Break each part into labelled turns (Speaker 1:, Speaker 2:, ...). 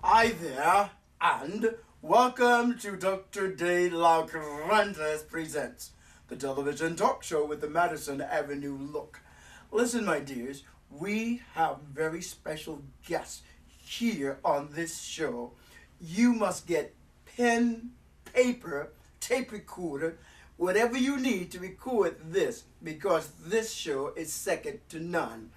Speaker 1: Hi there, and welcome to Dr. Delagraentiss Presents, the television talk show with the Madison Avenue look. Listen, my dears, we have very special guests here on this show. You must get pen, paper, tape recorder, whatever you need to record this, because this show is second to none.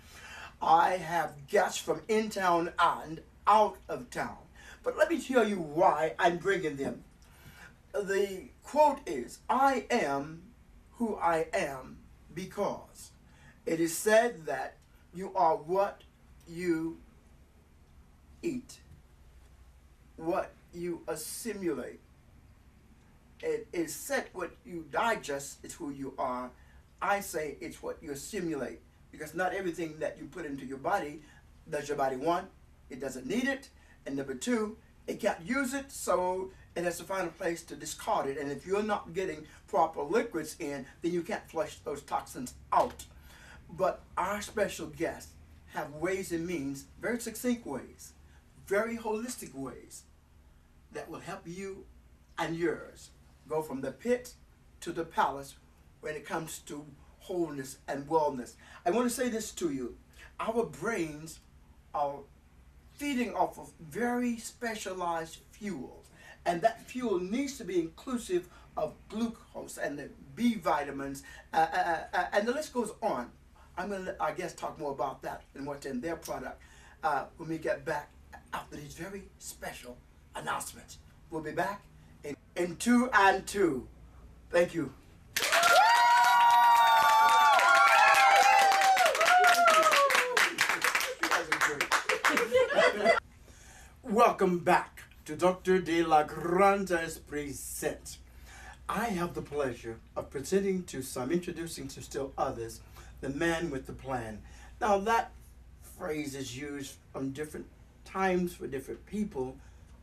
Speaker 1: I have guests from in town and out of town. But let me tell you why I'm bringing them. The quote is, I am who I am because it is said that you are what you eat, what you assimilate. It is said what you digest is who you are. I say it's what you assimilate, because not everything that you put into your body does your body want. It doesn't need it. And number two, it can't use it, so it has to find a place to discard it. And if you're not getting proper liquids in, then you can't flush those toxins out. But our special guests have ways and means, very succinct ways, very holistic ways, that will help you and yours go from the pit to the palace when it comes to wholeness and wellness. I want to say this to you. Our brains are feeding off of very specialized fuels, and that fuel needs to be inclusive of glucose and the B vitamins, and the list goes on. I'm going to let our guests talk more about that and what's in their product when we get back after these very special announcements. We'll be back in 2 and 2. Thank you. Welcome back to Dr. Delagraentiss Presents. I have the pleasure of introducing to still others, the man with the plan. Now that phrase is used on different times for different people,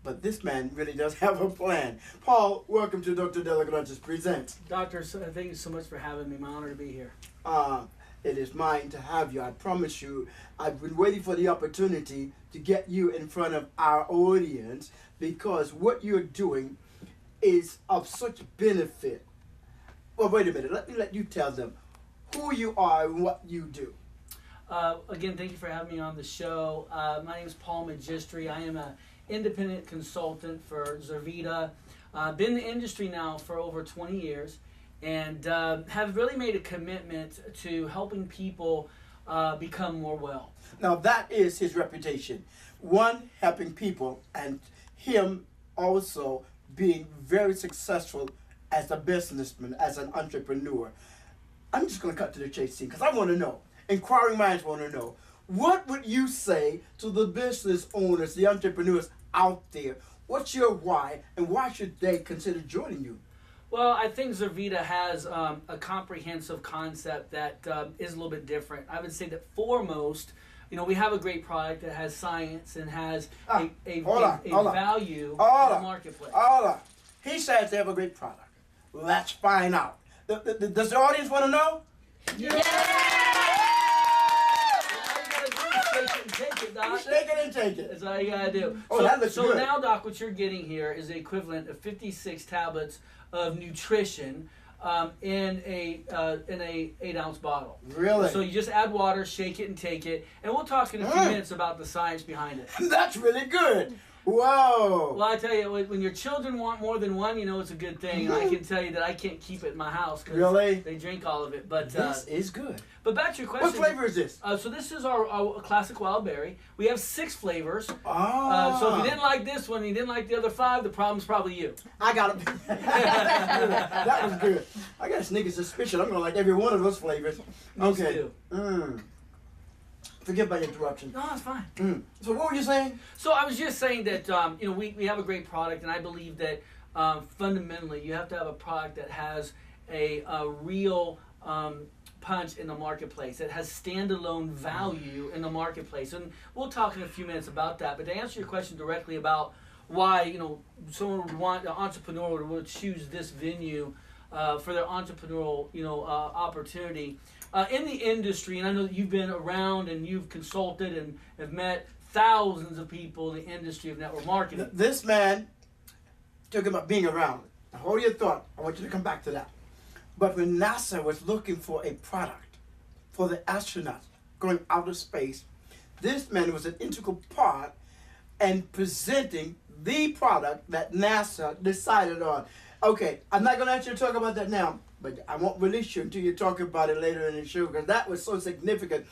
Speaker 1: but this man really does have a plan. Paul, welcome to Dr. Delagraentiss Presents.
Speaker 2: Doctor, thank you so much for having me. My honor to be here.
Speaker 1: It is mine to have you. I promise you, I've been waiting for the opportunity to get you in front of our audience, because what you're doing is of such benefit. Well, wait a minute. Let you tell them who you are and what you do.
Speaker 2: Again, thank you for having me on the show. My name is Paul Magistri. I am an independent consultant for Zurvita. Been in the industry now for over 20 years. And have really made a commitment to helping people become more well.
Speaker 1: Now that is his reputation. One, helping people, and him also being very successful as a businessman, as an entrepreneur. I'm just going to cut to the chase scene because I want to know. Inquiring minds want to know. What would you say to the business owners, the entrepreneurs out there? What's your why, and why should they consider joining you?
Speaker 2: Well, I think Zurvita has a comprehensive concept that is a little bit different. I would say that foremost, we have a great product that has science and has a value in the marketplace.
Speaker 1: Hold on. He says they have a great product. Let's find out. Does the audience want to know?
Speaker 2: Yeah! Take it, Doc.
Speaker 1: Shake it and take it.
Speaker 2: That's all you gotta do.
Speaker 1: That looks good.
Speaker 2: So now, Doc, what you're getting here is the equivalent of 56 tablets of nutrition in a 8-ounce bottle.
Speaker 1: Really?
Speaker 2: So you just add water, shake it, and take it. And we'll talk in a few minutes about the science behind it.
Speaker 1: That's really good. Whoa.
Speaker 2: Well, I tell you, when your children want more than one, you know it's a good thing. And I can tell you that I can't keep it in my house because
Speaker 1: Really?
Speaker 2: they drink all of it. But
Speaker 1: This is good.
Speaker 2: But back to your question.
Speaker 1: What flavor is this?
Speaker 2: So this is our classic wild berry. We have 6 flavors.
Speaker 1: Oh.
Speaker 2: So if you didn't like this one, you didn't like the other 5, the problem's probably you.
Speaker 1: I got it. That was good. I got a sneaky suspicion I'm going to like every one of those flavors. Okay. Forgive my interruption.
Speaker 2: No, that's fine.
Speaker 1: So what were you saying?
Speaker 2: So I was just saying that we have a great product, and I believe that fundamentally you have to have a product that has a real punch in the marketplace. It has standalone value in the marketplace, and we'll talk in a few minutes about that. But to answer your question directly about why someone would want, an entrepreneur would choose this venue for their entrepreneurial opportunity. In the industry, and I know that you've been around and you've consulted and have met thousands of people in the industry of network marketing.
Speaker 1: This man, talking about being around, hold your thought. I want you to come back to that. But when NASA was looking for a product for the astronauts going out of space, this man was an integral part in presenting the product that NASA decided on. Okay, I'm not going to ask you to talk about that now, but I won't release you until you talk about it later in the show because that was so significant.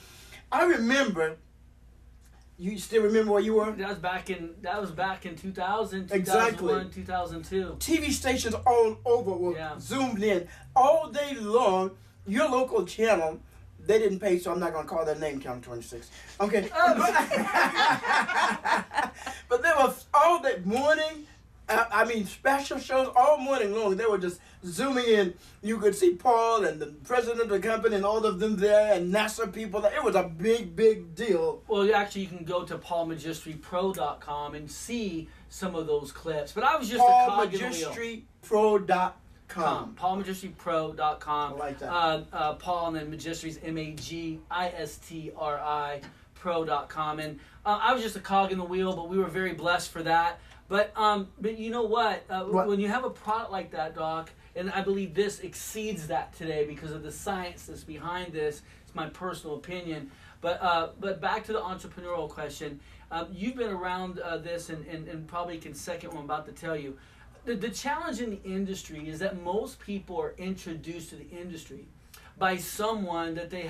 Speaker 1: I remember, you still remember where you were?
Speaker 2: That was back in 2000,
Speaker 1: Exactly.
Speaker 2: 2001, 2002.
Speaker 1: TV stations all over were zoomed in all day long. Your local channel, they didn't pay, so I'm not going to call their name, Channel 26. Okay. But they were all that morning, special shows all morning long. They were just zooming in. You could see Paul and the president of the company and all of them there and NASA people. It was a big, big deal.
Speaker 2: Well, actually, you can go to paulmagistrypro.com and see some of those clips. But I was just a cog in the wheel.
Speaker 1: paulmagistrypro.com.
Speaker 2: paulmagistrypro.com.
Speaker 1: I like that.
Speaker 2: Paul and then Magistry's MAGISTRI pro.com. And I was just a cog in the wheel, but we were very blessed for that. But you know what? When you have a product like that, Doc, and I believe this exceeds that today because of the science that's behind this. It's my personal opinion. But back to the entrepreneurial question. You've been around this and probably can second what I'm about to tell you. The challenge in the industry is that most people are introduced to the industry by someone that they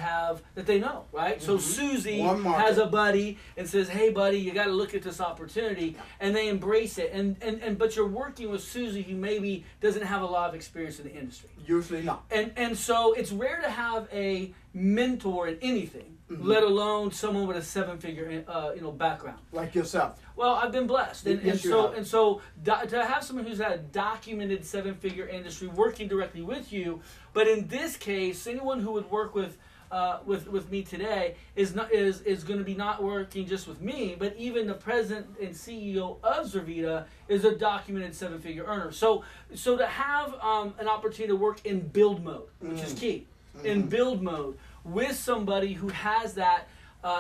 Speaker 2: know, right? Mm-hmm. So Susie has a buddy and says, "Hey, buddy, you got to look at this opportunity," and they embrace it. But you're working with Susie, who maybe doesn't have a lot of experience in the industry.
Speaker 1: Usually not.
Speaker 2: And so it's rare to have a mentor in anything, let alone someone with a 7-figure background
Speaker 1: like yourself.
Speaker 2: Well, I've been blessed, to have someone who's had a documented 7-figure industry working directly with you. But in this case, anyone who would work with me today is going to be not working just with me, but even the president and CEO of Zurvita is a documented 7-figure earner. So to have an opportunity to work in build mode, which is key, in build mode with somebody who has that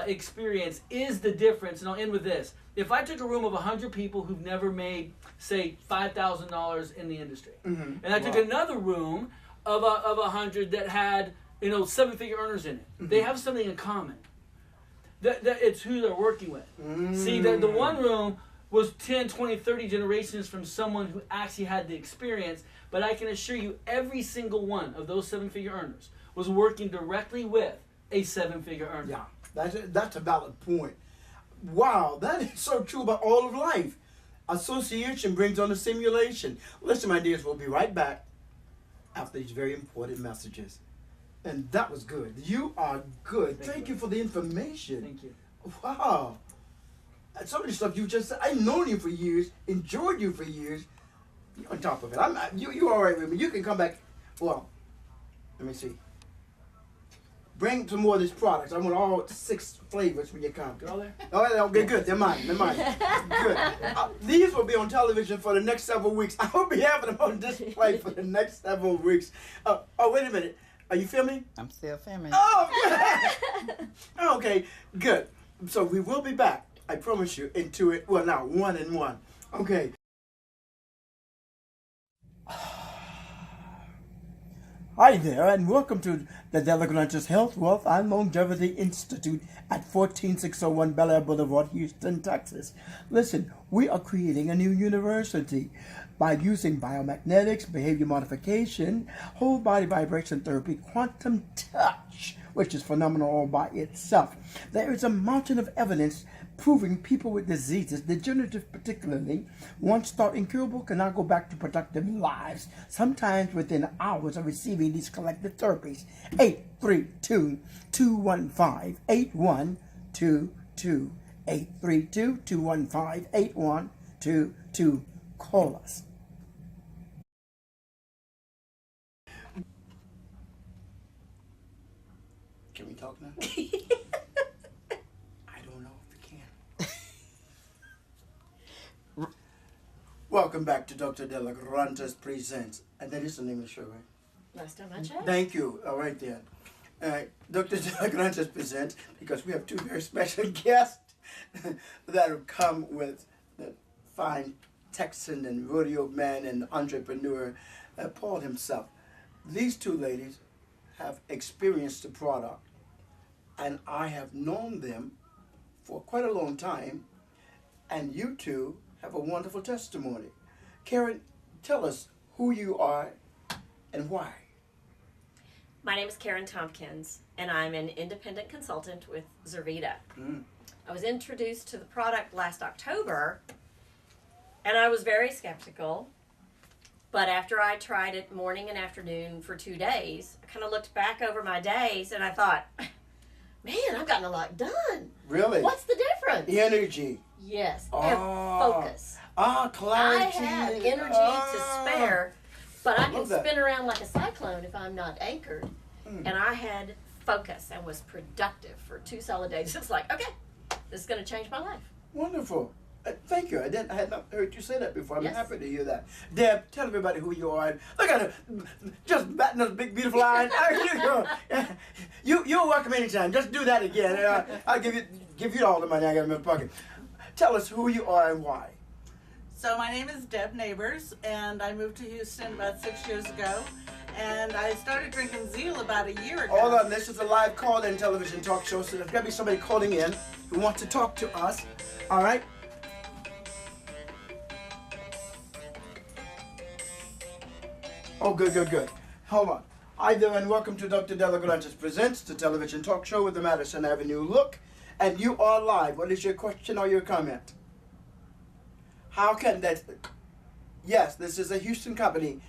Speaker 2: experience is the difference. And I'll end with this. If I took a room of 100 people who've never made, say, $5,000 in the industry, and I took another room of 100 that had 7-figure earners in it, they have something in common. That it's who they're working with. See, the one room was 10, 20, 30 generations from someone who actually had the experience, but I can assure you every single one of those 7-figure earners was working directly with a 7-figure earner.
Speaker 1: Yeah, that's a valid point. Wow, that is so true about all of life. Association brings on a simulation. Listen, my dears, we'll be right back after these very important messages. And that was good. You are good. Thank you for the information.
Speaker 2: Thank you.
Speaker 1: Wow. Some of the stuff you just said, I've known you for years, enjoyed you for years. You're on top of it. You're all right with me. You can come back. Well, let me see. Bring some more of these products. I want all 6 flavors when you come.
Speaker 2: Go there?
Speaker 1: Oh, okay, good. They're mine. Good. These will be on television for the next several weeks. I will be having them on display for the next several weeks. Wait a minute. Are you filming?
Speaker 3: I'm still filming.
Speaker 1: Oh, good. Okay, good. So we will be back. I promise you. Into it. Well, now 1 and 1. Okay. Hi there, and welcome to the Delagraentiss Health, Wealth, and Longevity Institute at 14601 Bellaire Blvd, Houston, Texas. Listen, we are creating a new university by using biomagnetics, behavior modification, whole body vibration therapy, quantum touch, which is phenomenal all by itself. There is a mountain of evidence proving people with diseases, degenerative particularly, once thought incurable, can now go back to productive lives, sometimes within hours of receiving these collective therapies. 832-215-8122. 832-215-8122. Call us. Can we talk now? I don't know if we can. Welcome back to Dr. Delagraentiss Presents. And that is the name of the show, right?
Speaker 3: Last time I checked.
Speaker 1: Thank you. All right, then. Dr. Delagraentiss Presents, because we have two very special guests that have come with the fine Texan and rodeo man and entrepreneur, Paul himself. These two ladies have experienced the product, and I have known them for quite a long time, and you two have a wonderful testimony. Karen, tell us who you are and why.
Speaker 3: My name is Karen Tompkins, and I'm an independent consultant with Zurvita. I was introduced to the product last October, and I was very skeptical. But after I tried it morning and afternoon for 2 days, I kind of looked back over my days, and I thought, man, I've gotten a lot done.
Speaker 1: Really?
Speaker 3: What's the difference?
Speaker 1: Energy.
Speaker 3: Yes, and focus.
Speaker 1: Clarity.
Speaker 3: I have energy to spare, but I can
Speaker 1: that.
Speaker 3: spin around like a cyclone if I'm not anchored. And I had focus and was productive for 2 solid days. It's like, okay, this is going to change my life.
Speaker 1: Wonderful. Thank you. I had not heard you say that before. I'm
Speaker 3: Yes.
Speaker 1: happy to hear that. Deb, tell everybody who you are. Look at her, just batting those big, beautiful eyes. You're welcome anytime. Just do that again. I'll give you all the money I got in my pocket. Tell us who you are and why.
Speaker 4: So my name is Deb Neighbors, and I moved to Houston about 6 years ago, and I started drinking Zeal about a year ago.
Speaker 1: Hold on, this is a live call-in television talk show, so there's got to be somebody calling in who wants to talk to us. All right? Oh, good. Hold on. Hi there, and welcome to Dr. Delagraentiss Presents, the television talk show with the Madison Avenue look. And you are live. What is your question or your comment? How can that... Yes, this is a Houston company.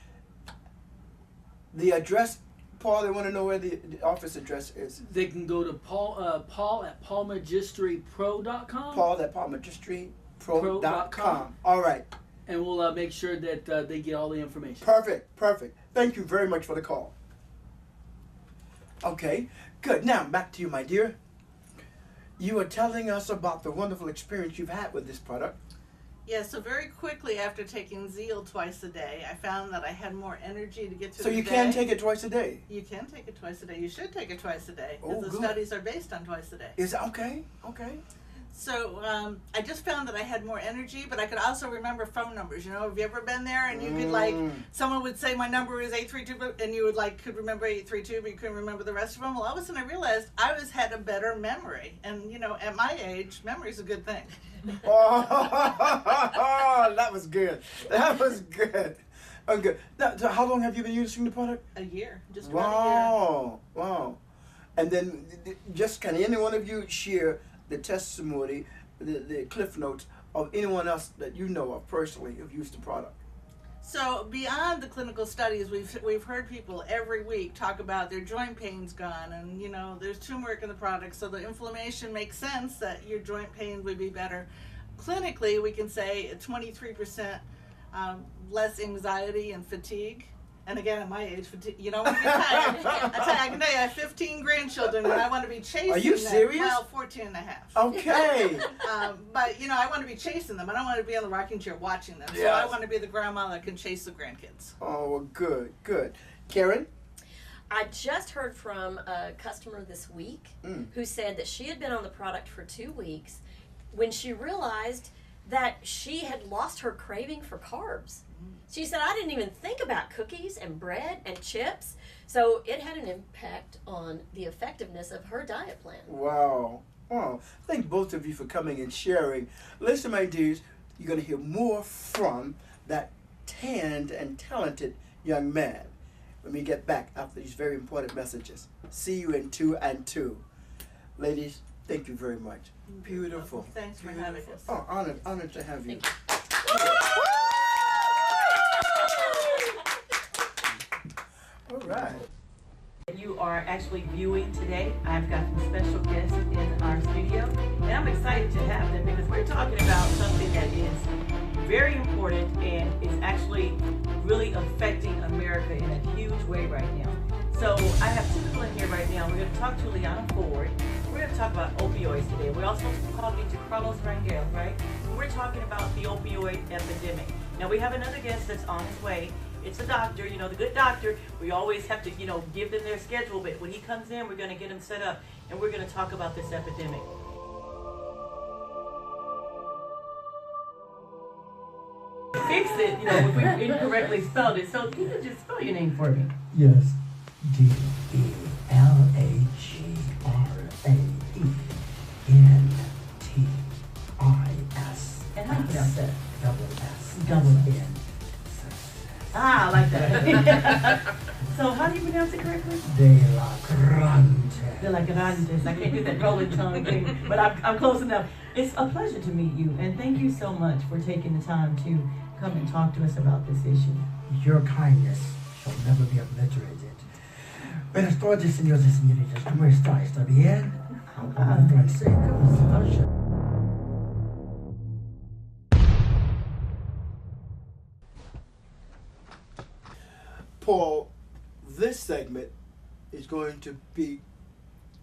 Speaker 1: The address, Paul, they want to know where the office address is.
Speaker 2: They can go to Paul at paulmagistrypro.com.
Speaker 1: Paul at paulmagistrypro.com. All right.
Speaker 2: And we'll make sure that they get all the information.
Speaker 1: Perfect. Thank you very much for the call. Okay, good. Now, back to you, my dear. You were telling us about the wonderful experience you've had with this product.
Speaker 4: Yeah, so very quickly after taking Zeal twice a day, I found that I had more energy to get through
Speaker 1: So
Speaker 4: the
Speaker 1: you
Speaker 4: day.
Speaker 1: can take it twice a day?
Speaker 4: You can take it twice a day. You should take it twice a day.
Speaker 1: Oh,
Speaker 4: Because the
Speaker 1: good.
Speaker 4: studies are based on twice a day.
Speaker 1: Is okay.
Speaker 4: So I just found that I had more energy, but I could also remember phone numbers. You know, have you ever been there and you could like, someone would say my number is 832, and you would could remember 832, but you couldn't remember the rest of them? Well, all of a sudden I realized I had a better memory. And, you know, at my age, memory is a good thing.
Speaker 1: Oh, that was good. Oh, good. Now, so how long have you been using the product?
Speaker 4: A year. Just about a year.
Speaker 1: Wow. And then just can any one of you share the testimony, the cliff notes of anyone else that you know of personally who've used the product?
Speaker 4: So beyond the clinical studies, we've heard people every week talk about their joint pain's gone, and you know there's turmeric in the product, so the inflammation makes sense that your joint pain would be better. Clinically, we can say 23% less anxiety and fatigue. And again, at my age, you know, when you're tired, I can tell you, I have 15 grandchildren, and I want to be chasing them.
Speaker 1: Are you serious?
Speaker 4: Well, 14 and a half.
Speaker 1: Okay.
Speaker 4: But, you know, I want to be chasing them. I don't want to be on the rocking chair watching them. So
Speaker 1: Yes.
Speaker 4: I want to be the grandma that can chase the grandkids.
Speaker 1: Oh, well, good. Karen?
Speaker 3: I just heard from a customer this week who said that she had been on the product for 2 weeks. When she realized that she had lost her craving for carbs. She said, I didn't even think about cookies and bread and chips. So it had an impact on the effectiveness of her diet plan.
Speaker 1: Wow. Oh, thank both of you for coming and sharing. Listen, my dears, you're going to hear more from that tanned and talented young man when we get back after these very important messages. See you in 2 and 2. Ladies, thank you very much. Beautiful.
Speaker 4: Thanks for having us.
Speaker 1: Oh, honored to have you.
Speaker 3: Thank you.
Speaker 1: All right.
Speaker 5: You are actually viewing today. I've got some special guests in our studio, and I'm excited to have them because we're talking about something that is very important and is actually really affecting America in a huge way right now. So I have 2 people in here right now. We're going to talk to Liana Ford. We're going to talk about opioids today. We're also talking to Carlos Rangel, right? We're talking about the opioid epidemic. Now we have another guest that's on his way. It's a doctor, you know, the good doctor. We always have to, you know, give them their schedule, but when he comes in, we're going to get him set up, and we're going to talk about this epidemic. Fix it, you know, if we incorrectly spelled it. So can you just spell your name for me?
Speaker 6: Yes. Delagraentiss.
Speaker 5: And how do you pronounce that?
Speaker 6: Double N.
Speaker 5: Ah, I like that. So how do you pronounce it correctly?
Speaker 6: Delagraentiss.
Speaker 5: Delagraentiss. I can't do that rolling tongue thing, but I'm close enough. It's a pleasure to meet you, and thank you so much for taking the time to come and talk to us about this issue.
Speaker 6: Your kindness shall never be obliterated. Buenas tardes, señores y señoritas. ¿Cómo está? ¿Está bien? Habla francés. ¿Cómo está?
Speaker 1: Paul, this segment is going to be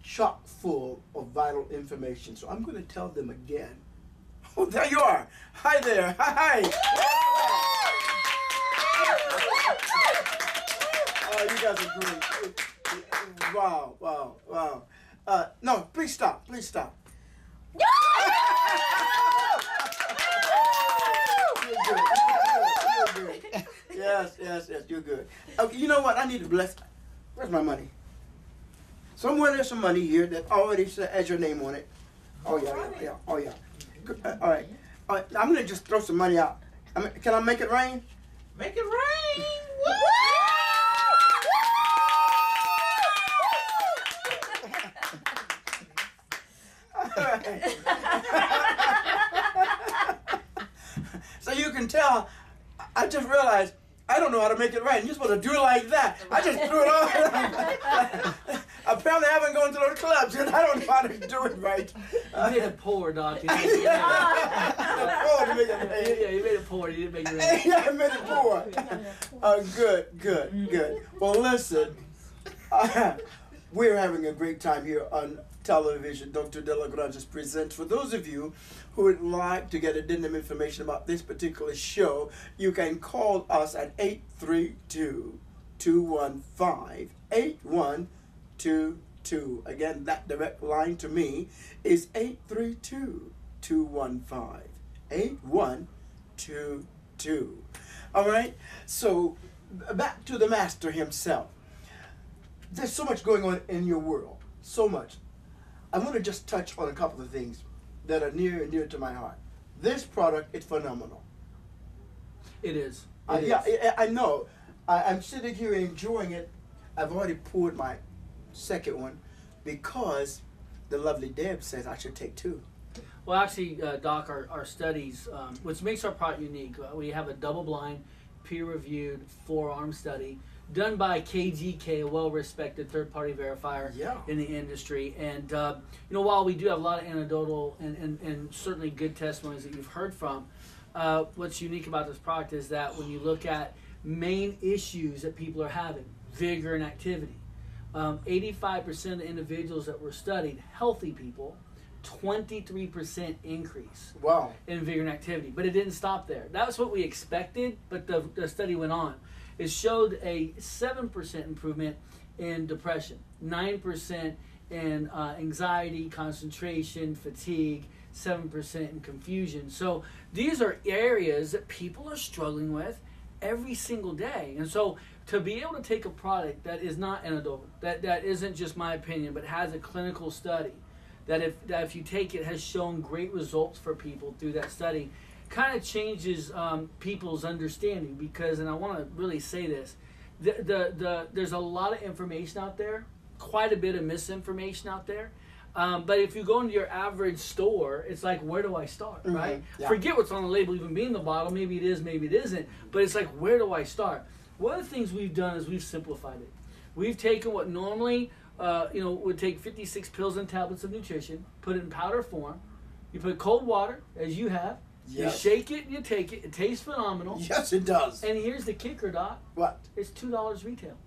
Speaker 1: chock full of vital information. So I'm going to tell them again. Oh, there you are. Hi there. Hi. Oh, you guys are great. Wow. No, please stop. You're good. Yes, you're good. Okay, you know what? I need to bless. Where's my money? Somewhere there's some money here that already has your name on it. Oh yeah. Good. All right. I'm gonna just throw some money out. Can I make it rain?
Speaker 4: Make it rain!
Speaker 1: All right. So you can tell, I just realized I don't know how to make it rain. You're supposed to do it like that. I just threw it on. Apparently I haven't gone to those clubs and I don't know how to do it right.
Speaker 2: You made it pour, Doc.
Speaker 1: Pour to make it rain.
Speaker 2: Yeah, you made it pour. You didn't make it rain.
Speaker 1: Yeah, I made it pour. Good. Well, listen, we're having a great time here on television. Dr. Delagraentiss presents. For those of you who would like to get addendum information about this particular show, you can call us at 832-215-8122. Again, that direct line to me is 832-215-8122. All right? So, back to the master himself. There's so much going on in your world. So much. I want to just touch on a couple of things that are near and dear to my heart. This product is phenomenal.
Speaker 2: It is.
Speaker 1: Yeah, I know. I'm sitting here enjoying it. I've already poured my second one because the lovely Deb says I should take 2.
Speaker 2: Well, actually, Doc, our studies, which makes our product unique, we have a double-blind, peer-reviewed, 4-arm study done by KGK, a well-respected third-party verifier in the industry. And, while we do have a lot of anecdotal and certainly good testimonies that you've heard from, what's unique about this product is that when you look at main issues that people are having, vigor and activity, 85% of the individuals that were studied, healthy people, 23% increase in vigor and activity. But it didn't stop there. That was what we expected, but the study went on. It showed a 7% improvement in depression, 9% in anxiety, concentration, fatigue, 7% in confusion. So these are areas that people are struggling with every single day. And so to be able to take a product that is not anecdotal, that isn't just my opinion, but has a clinical study, that if you take it has shown great results for people through that study, kind of changes people's understanding. Because, and I want to really say this, there's a lot of information out there, quite a bit of misinformation out there. But if you go into your average store, it's like, where do I start, right?
Speaker 1: Yeah.
Speaker 2: Forget what's on the label even being the bottle. Maybe it is, maybe it isn't. But it's like, where do I start? One of the things we've done is we've simplified it. We've taken what normally would take 56 pills and tablets of nutrition, put it in powder form. You put cold water, as you have.
Speaker 1: Yes.
Speaker 2: You shake it and you take it. It tastes phenomenal.
Speaker 1: Yes, it does.
Speaker 2: And here's the kicker, Doc.
Speaker 1: What?
Speaker 2: It's $2 retail.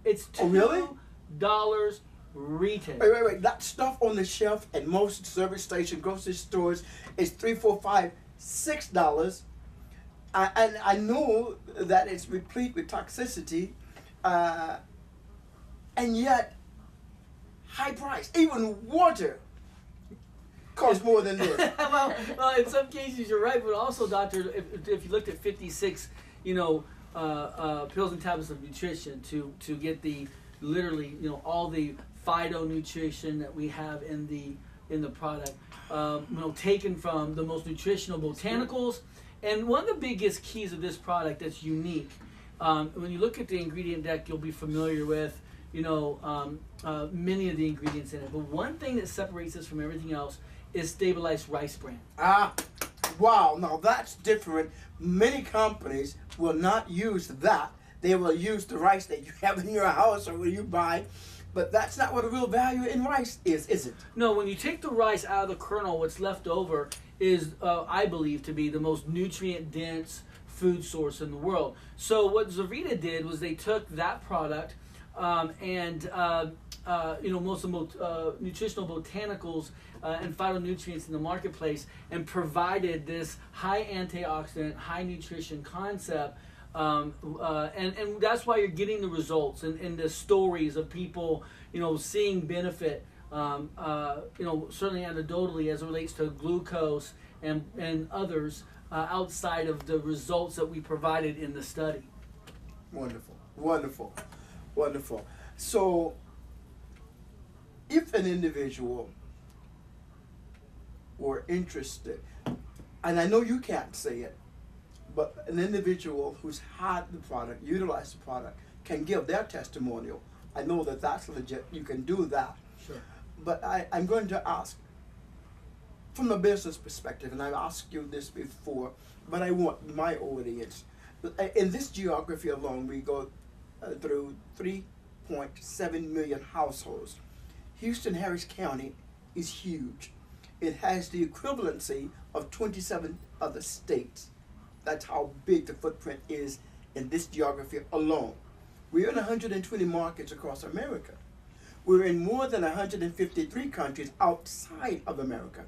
Speaker 2: It's $2
Speaker 1: Oh, really?
Speaker 2: retail.
Speaker 1: Wait. That stuff on the shelf at most service station, grocery stores is $3, $4, $5, $6. And I know that it's replete with toxicity, and yet high price. Even water costs more than this.
Speaker 2: well, in some cases you're right, but also, doctor, if you looked at 56, pills and tablets of nutrition to get the literally, all the phytonutrition that we have in the product, taken from the most nutritional botanicals. And one of the biggest keys of this product that's unique, when you look at the ingredient deck, you'll be familiar with, many of the ingredients in it. But one thing that separates this from everything else is stabilized rice bran.
Speaker 1: Wow, now that's different. Many companies will not use that. They will use the rice that you have in your house or where you buy. But that's not what the real value in rice is it?
Speaker 2: No, when you take the rice out of the kernel, what's left over is, I believe, to be the most nutrient-dense food source in the world. So what Zurvita did was they took that product and most of the nutritional botanicals and phytonutrients in the marketplace, and provided this high antioxidant, high nutrition concept. And that's why you're getting the results and the stories of people, seeing benefit, certainly anecdotally as it relates to glucose and others outside of the results that we provided in the study.
Speaker 1: Wonderful. So, if an individual were interested, and I know you can't say it, but an individual who's had the product, utilized the product, can give their testimonial. I know that that's legit. You can do that.
Speaker 2: Sure.
Speaker 1: But I'm going to ask, from a business perspective, and I've asked you this before, but I want my audience. In this geography alone, we go through 3.7 million households. Houston Harris County is huge. It has the equivalency of 27 other states. That's how big the footprint is in this geography alone. We're in 120 markets across America. We're in more than 153 countries outside of America.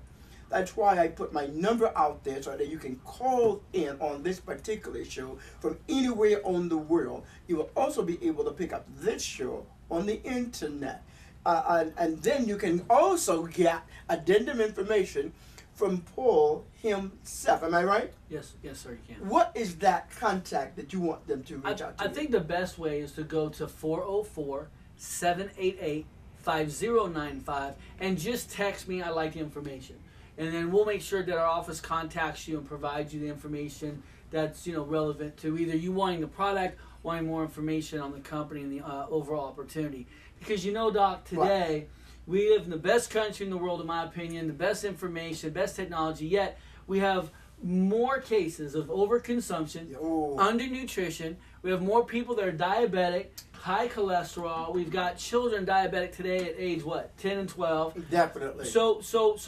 Speaker 1: That's why I put my number out there so that you can call in on this particular show from anywhere on the world. You will also be able to pick up this show on the internet. And then you can also get addendum information from Paul himself. Am I right?
Speaker 2: Yes, sir, you can.
Speaker 1: What is that contact that you want them to reach out to?
Speaker 2: I think the best way is to go to 404-788-5095 and just text me, I like the information. And then we'll make sure that our office contacts you and provides you the information that's relevant to either you wanting the product, wanting more information on the company and the overall opportunity. Because Doc, today we live in the best country in the world, in my opinion, the best information, best technology, yet we have more cases of overconsumption, undernutrition. We have more people that are diabetic, high cholesterol. We've got children diabetic today at age 10 and 12.
Speaker 1: Definitely.
Speaker 2: So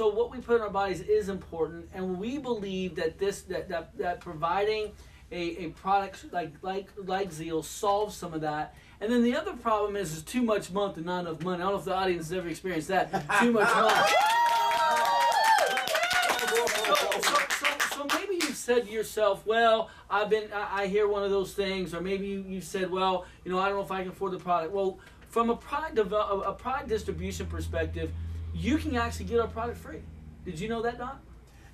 Speaker 2: what we put in our bodies is important, and we believe that that providing a product like Zeal solves some of that. And then the other problem is too much month and not enough money. I don't know if the audience has ever experienced that. Too much month. So maybe you've said to yourself, well, I hear one of those things, or maybe you said, well, I don't know if I can afford the product. Well, from a product distribution perspective, you can actually get our product free. Did you know that, Doc?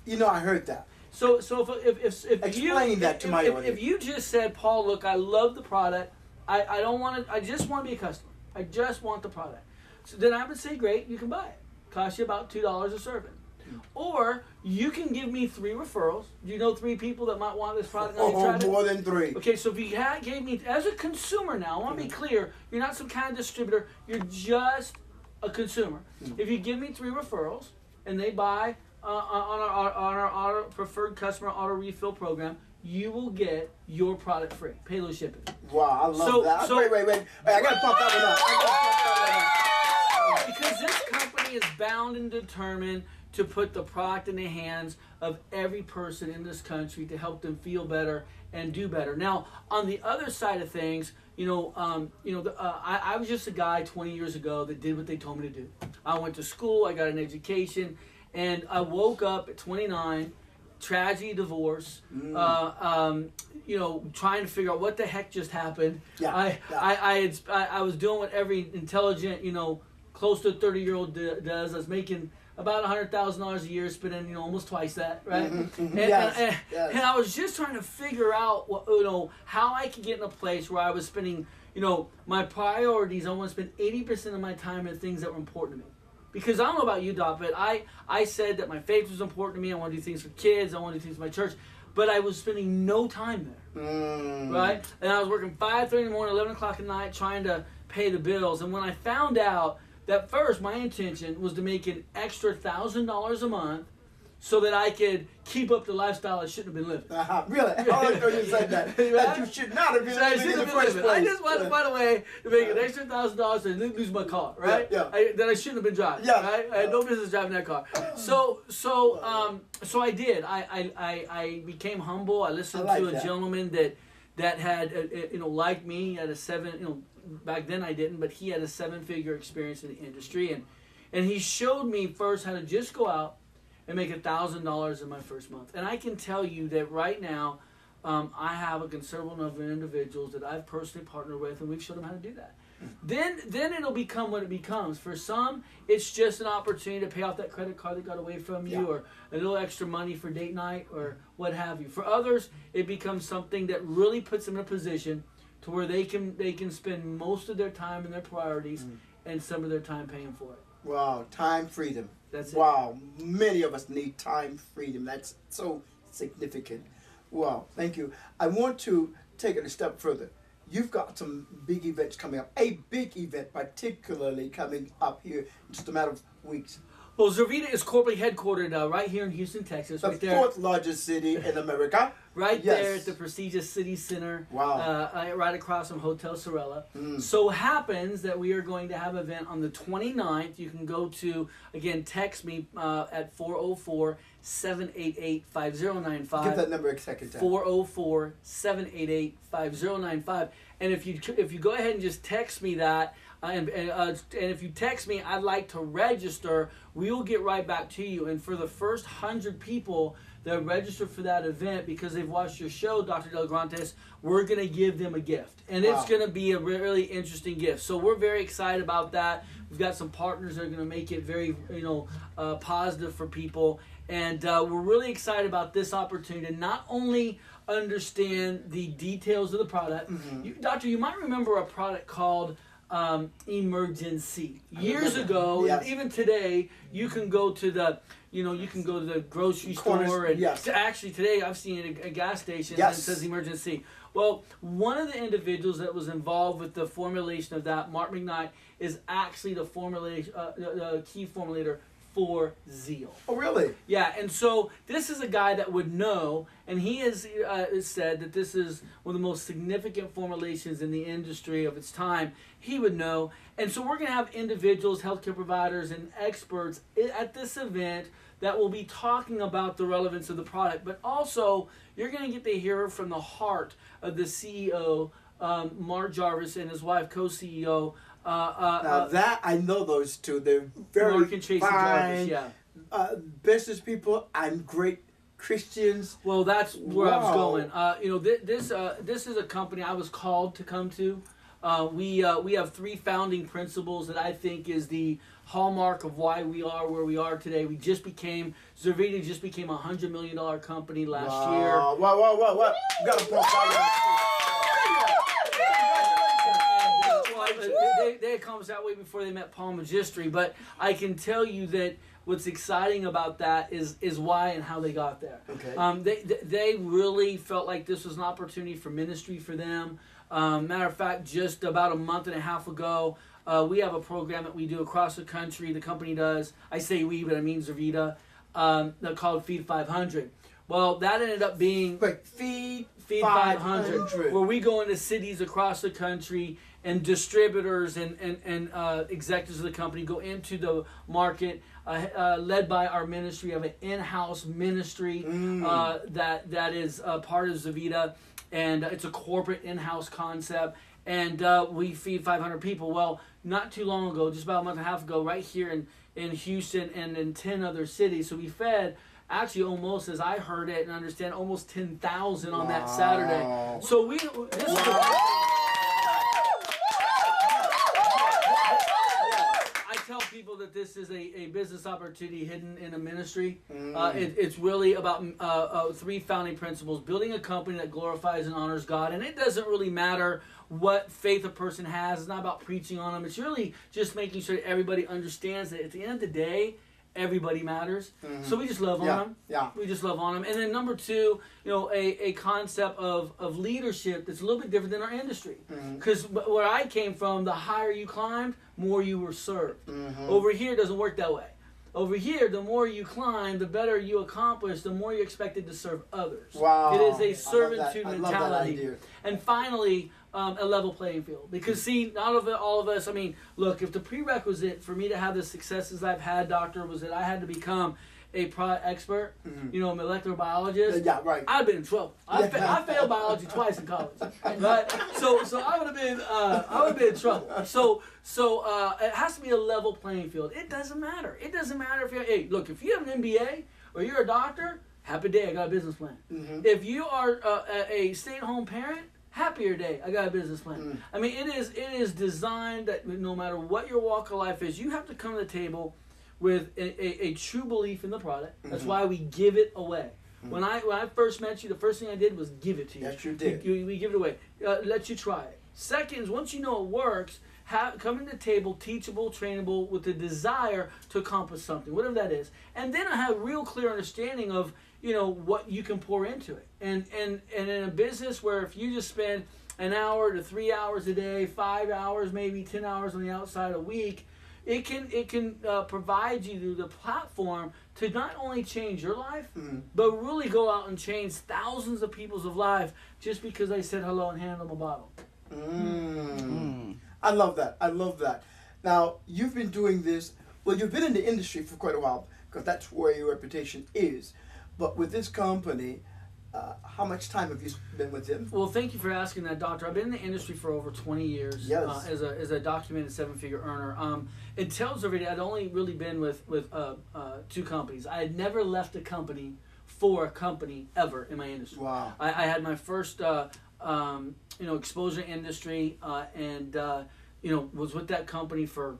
Speaker 1: You know, I heard that.
Speaker 2: So if
Speaker 1: Explain that to my audience.
Speaker 2: If you just said, Paul, look, I love the product. I don't want to. I just want to be a customer. I just want the product. So then I would say, great, you can buy it. Costs you about $2 a serving. Or you can give me 3 referrals. Do you know 3 people that might want this product?
Speaker 1: More than 3.
Speaker 2: Okay, so if you gave me, as a consumer now, I want to be clear, you're not some kind of distributor, you're just a consumer. If you give me 3 referrals and they buy on our auto preferred customer auto refill program, you will get your product free. Pay no shipping.
Speaker 1: Wow, I love that. Wait. I got to pump that one up.
Speaker 2: Because this company is bound and determined to put the product in the hands of every person in this country to help them feel better and do better. Now, on the other side of things, I was just a guy 20 years ago that did what they told me to do. I went to school, I got an education, and I woke up at 29, tragedy, divorce, trying to figure out what the heck just happened. I was doing what every intelligent, close to a 30-year-old does. I was making about $100,000 a year, spending almost twice that, right? And I was just trying to figure out how I could get in a place where I was spending my priorities. I want to spend 80% of my time in things that were important to me. Because I don't know about you, Doc, but I said that my faith was important to me. I want to do things for kids. I want to do things for my church. But I was spending no time there, right? And I was working 5:30 in the morning, 11 o'clock at night, trying to pay the bills. And when I found out that first, my intention was to make an extra $1,000 a month so that I could keep up the lifestyle I shouldn't have been living.
Speaker 1: Really? I like how you said that. That you should not have been living in the first place.
Speaker 2: I just wanted to find a way to make an extra $1,000 and then lose my car, right? That I shouldn't have been driving, right? I had no business driving that car. So I did. I became humble. I listened to a gentleman that had, like me, had a 7, back then I didn't, but he had a 7-figure experience in the industry, and he showed me first how to just go out and make $1,000 in my first month. And I can tell you that right now, I have a considerable number of individuals that I've personally partnered with, and we've showed them how to do that. Then it'll become what it becomes. For some, it's just an opportunity to pay off that credit card that got away from you, or a little extra money for date night, or what have you. For others, it becomes something that really puts them in a position to where they can spend most of their time and their priorities and some of their time paying for it.
Speaker 1: Wow, time freedom.
Speaker 2: That's it.
Speaker 1: Wow, many of us need time freedom. That's so significant. Wow, thank you. I want to take it a step further. You've got some big events coming up. A big event particularly coming up here in just a matter of weeks.
Speaker 2: Well, Zurvita is corporately headquartered right here in Houston, Texas.
Speaker 1: The
Speaker 2: right there.
Speaker 1: 4th largest city in America.
Speaker 2: Right there at the prestigious City Center.
Speaker 1: Wow.
Speaker 2: Right across from Hotel Sorella. So happens that we are going to have an event on the 29th. You can go to, again, text me at 404-788-5095.
Speaker 1: Give that number a second time.
Speaker 2: 404-788-5095. And if you go ahead and just text me that, and if you text me, I'd like to register, we will get right back to you. And for the first 100 people that register for that event because they've watched your show, Dr. Delagraentiss, we're going to give them a gift. And it's going to be a really interesting gift. So we're very excited about that. We've got some partners that are going to make it very positive for people. And we're really excited about this opportunity to not only understand the details of the product. Doctor, you might remember a product called Emergency. Years ago, even today, you can go to the grocery store, and actually today I've seen it at a gas station and it says Emergency. Well, one of the individuals that was involved with the formulation of that, Mark McKnight, is actually the key formulator for Zeal.
Speaker 1: Oh, really?
Speaker 2: Yeah, and so this is a guy that would know, and he has said that this is one of the most significant formulations in the industry of its time. He would know. And so we're going to have individuals, healthcare providers, and experts at this event that will be talking about the relevance of the product. But also, you're going to get to hear from the heart of the CEO, Mark Jarvis, and his wife, co-CEO,
Speaker 1: now that I know those two. They're very
Speaker 2: Mark and Tracy
Speaker 1: fine
Speaker 2: Jarvis,
Speaker 1: business people and great Christians.
Speaker 2: Well, that's where I was going. This is a company I was called to come to. We have 3 founding principles that I think is the hallmark of why we are where we are today. Zurvita just became a $100 million company last year.
Speaker 1: Wow. You got to pump
Speaker 2: They accomplished that way before they met Paul Magistri, but I can tell you that what's exciting about that is why and how they got there.
Speaker 1: Okay.
Speaker 2: They really felt like this was an opportunity for ministry for them. Matter of fact, just about a month and a half ago, we have a program that we do across the country. The company does. I say we, but I mean Zurvita. They're called Feed 500. Well, that ended up being
Speaker 1: Feed
Speaker 2: 500, where we go into cities across the country, and distributors and executives of the company go into the market, led by our ministry. We have an in-house ministry that is part of Zurvita, and it's a corporate in-house concept, and we feed 500 people. Well, not too long ago, just about a month and a half ago, right here in Houston and in 10 other cities, so we fed actually almost, as I heard it and understand, almost 10,000 on that Saturday. So I tell people that this is a business opportunity hidden in a ministry. It's really about three founding principles: building a company that glorifies and honors God. And it doesn't really matter what faith a person has. It's not about preaching on them. It's really just making sure that everybody understands that at the end of the day, everybody matters. So we just love on them.
Speaker 1: Yeah.
Speaker 2: We just love on them. And then number two, a concept of leadership that's a little bit different than our industry. Because where I came from, the higher you climbed, more you were served. Over here, it doesn't work that way. Over here, the more you climb, the better you accomplish, the more you're expected to serve others.
Speaker 1: Wow.
Speaker 2: It is a servitude
Speaker 1: I love
Speaker 2: mentality.
Speaker 1: that idea.
Speaker 2: And finally, a level playing field. Because see, not all of us, I mean, look, if the prerequisite for me to have the successes I've had, doctor, was that I had to become a product expert, molecular biologist,
Speaker 1: right.
Speaker 2: I'd have been in trouble. I failed biology twice in college, right? So I would have been in trouble. So it has to be a level playing field. It doesn't matter. It doesn't matter if if you have an MBA or you're a doctor, happy day, I got a business plan. If you are a stay-at-home parent, happier day, I got a business plan. I mean, it is designed that no matter what your walk of life is, you have to come to the table with a true belief in the product. That's why we give it away. When I first met you, the first thing I did was give it to you.
Speaker 1: Yes, you did.
Speaker 2: We give it away. Let you try it. Second is, once you know it works, come to the table, teachable, trainable, with the desire to accomplish something, whatever that is. And then I have a real clear understanding of what you can pour into it. And in a business where if you just spend an hour to 3 hours a day, 5 hours, maybe 10 hours on the outside a week, it can provide you the platform to not only change your life, but really go out and change thousands of people's lives just because they said hello and handed them a bottle.
Speaker 1: I love that. Now, you've been doing this, you've been in the industry for quite a while, because that's where your reputation is. But with this company, how much time have you been with them?
Speaker 2: Well, thank you for asking that, doctor. I've been in the industry for over 20 years.
Speaker 1: Yes.
Speaker 2: As a documented seven-figure earner. Until Zurvita, I'd only really been with two companies. I had never left a company for a company ever in my industry.
Speaker 1: Wow.
Speaker 2: I had my first exposure industry and was with that company for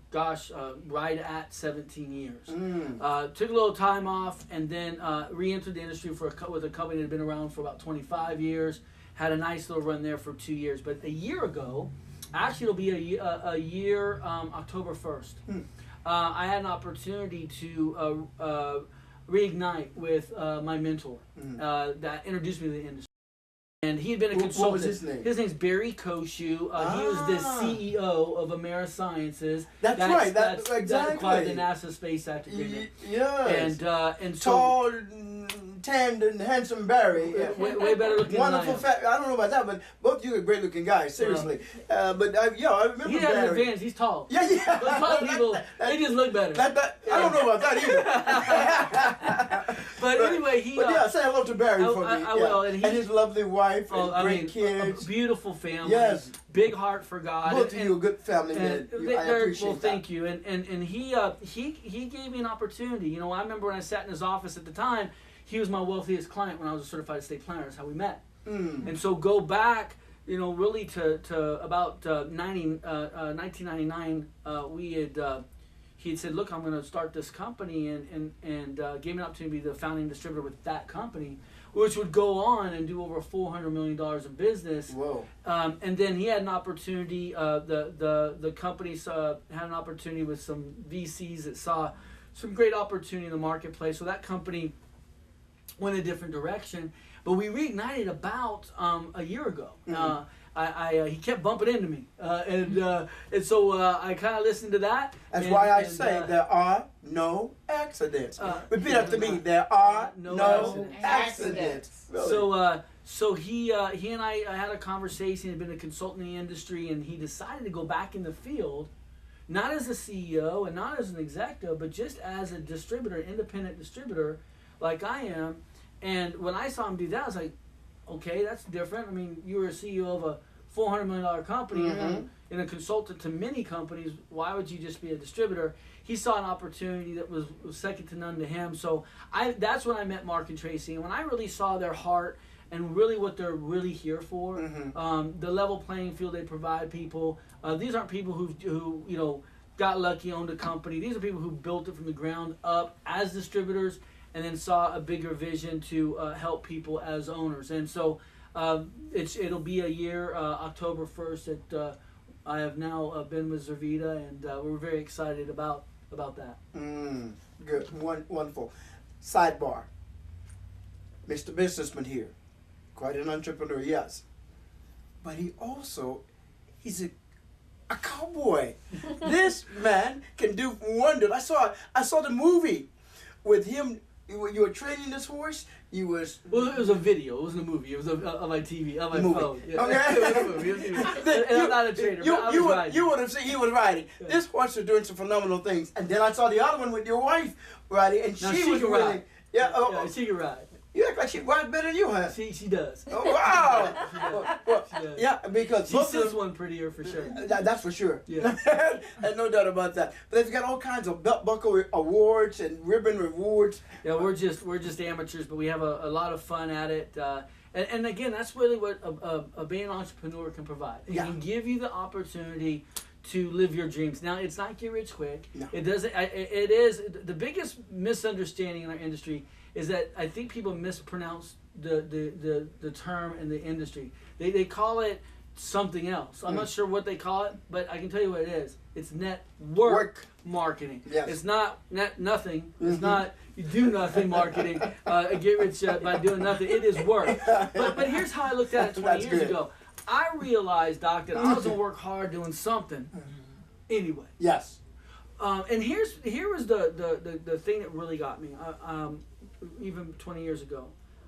Speaker 2: right at 17 years. Took a little time off and then re-entered the industry with a company that had been around for about 25 years. Had a nice little run there for 2 years. But a year ago, actually it'll be a year, October 1st. I had an opportunity to reignite with my mentor that introduced me to the industry. And he had been a consultant.
Speaker 1: What was his name?
Speaker 2: His name's Barry Koshu. He was the CEO of Amerisciences.
Speaker 1: That's right. Exactly.
Speaker 2: That acquired the NASA Space Act agreement.
Speaker 1: Yes.
Speaker 2: And so
Speaker 1: tall, tanned, and handsome Barry.
Speaker 2: Way better looking.
Speaker 1: Wonderful. I don't know about that, but both of you are great looking guys. Seriously. I remember
Speaker 2: he has an advantage. He's tall.
Speaker 1: Yeah.
Speaker 2: Those tall people, they just look better.
Speaker 1: I don't know about that either.
Speaker 2: But anyway,
Speaker 1: say hello to Barry for me.
Speaker 2: I will. And
Speaker 1: his lovely wife and great kids.
Speaker 2: A beautiful family.
Speaker 1: Yes.
Speaker 2: Big heart for God.
Speaker 1: Both of you a good family man. I appreciate that.
Speaker 2: Thank you. And he gave me an opportunity. I remember when I sat in his office at the time, he was my wealthiest client when I was a certified estate planner. That's how we met. And so go back, really to about 1999. he had said, look, I'm going to start this company, and gave me an opportunity to be the founding distributor with that company, which would go on and do over $400 million of business.
Speaker 1: Whoa.
Speaker 2: And then he had an opportunity, the company had an opportunity with some VCs that saw some great opportunity in the marketplace. So that company went a different direction. But we reignited about a year ago. He kept bumping into me, and so I kind of listened to that.
Speaker 1: That's why I say there are no accidents. Repeat after me. There are no accidents. Really.
Speaker 2: So he and I had a conversation. He'd been a consultant in the industry, and he decided to go back in the field, not as a CEO and not as an executive, but just as a distributor, independent distributor, like I am. And when I saw him do that, I was like, okay, that's different. I mean, you were a CEO of a $400 million company and a consultant to many companies. Why would you just be a distributor? He saw an opportunity that was second to none to him. So that's when I met Mark and Tracy. And when I really saw their heart and really what they're really here for, the level playing field they provide people. These aren't people who got lucky, owned a company. These are people who built it from the ground up as distributors, and then saw a bigger vision to help people as owners. And so it'll be a year, October 1st, that I have now been with Zurvita, and we're very excited about that.
Speaker 1: Good. Wonderful. Sidebar. Mr. Businessman here. Quite an entrepreneur, yes. But he's a cowboy. This man can do wonders. I saw the movie with him. You were training this horse. Well,
Speaker 2: it was a video. It wasn't a movie. It was on my TV, on my phone. Yeah.
Speaker 1: Okay.
Speaker 2: It was a movie. I'm not a trainer.
Speaker 1: You would have seen he was riding. Yeah. This horse was doing some phenomenal things. And then I saw the other one with your wife riding, and
Speaker 2: now
Speaker 1: she was
Speaker 2: can
Speaker 1: really
Speaker 2: ride.
Speaker 1: Yeah,
Speaker 2: she can ride.
Speaker 1: You act like she rides better than you have.
Speaker 2: She does.
Speaker 1: Oh wow!
Speaker 2: She does.
Speaker 1: Well,
Speaker 2: She does.
Speaker 1: yeah, because
Speaker 2: she sits one prettier for sure.
Speaker 1: That's for sure.
Speaker 2: Yeah,
Speaker 1: and no doubt about that. But they've got all kinds of belt buckle awards and ribbon rewards.
Speaker 2: Yeah, we're just amateurs, but we have a lot of fun at it. And again, that's really what being an entrepreneur can provide. It can give you the opportunity to live your dreams. Now, it's not get rich quick.
Speaker 1: No.
Speaker 2: It doesn't. It is the biggest misunderstanding in our industry is that I think people mispronounce the term in the industry. They call it something else. I'm not sure what they call it, but I can tell you what it is. It's network marketing.
Speaker 1: Yes.
Speaker 2: It's not nothing. It's not you do nothing marketing. Get rich by doing nothing. It is work. But here's how I looked at it 20 years ago. I realized, Doc, that I was gonna work hard doing something anyway.
Speaker 1: Yes.
Speaker 2: And here was the thing that really got me. Even 20 years ago,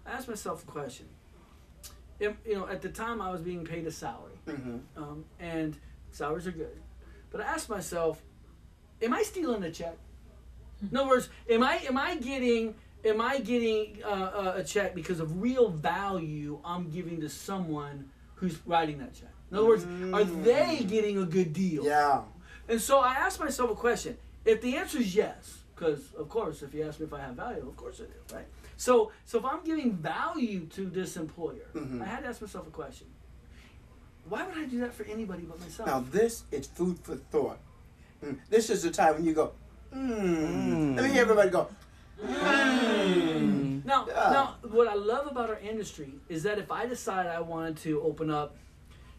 Speaker 2: I asked myself a question. At the time I was being paid a salary, and salaries are good. But I asked myself, am I stealing a check? In other words, am I getting a check because of real value I'm giving to someone who's writing that check? In other words, are they getting a good deal?
Speaker 1: Yeah.
Speaker 2: And so I asked myself a question. If the answer is yes, because of course, if you ask me if I have value, of course I do, right? So if I'm giving value to this employer, I had to ask myself a question. Why would I do that for anybody but myself?
Speaker 1: Now this is food for thought. This is the time when you go, Let me hear everybody go,
Speaker 2: Now, what I love about our industry is that if I decide I wanted to open up,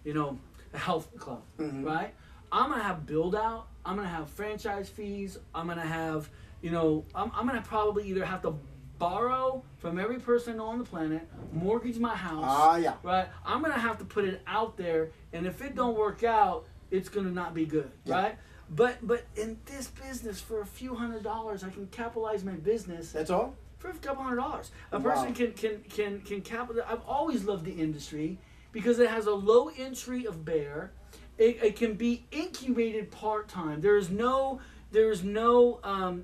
Speaker 2: a health club, right? I'm going to have build out. I'm going to have franchise fees. I'm going to have, I'm going to probably either have to borrow from every person I know on the planet, mortgage my house, right? I'm going to have to put it out there, and if it don't work out, it's going to not be good, right? But in this business, for a few $100s, I can capitalize my business.
Speaker 1: That's all?
Speaker 2: For a couple $100s. A person can capitalize. I've always loved the industry because it has a low entry of bear. It can be incubated part-time. There is no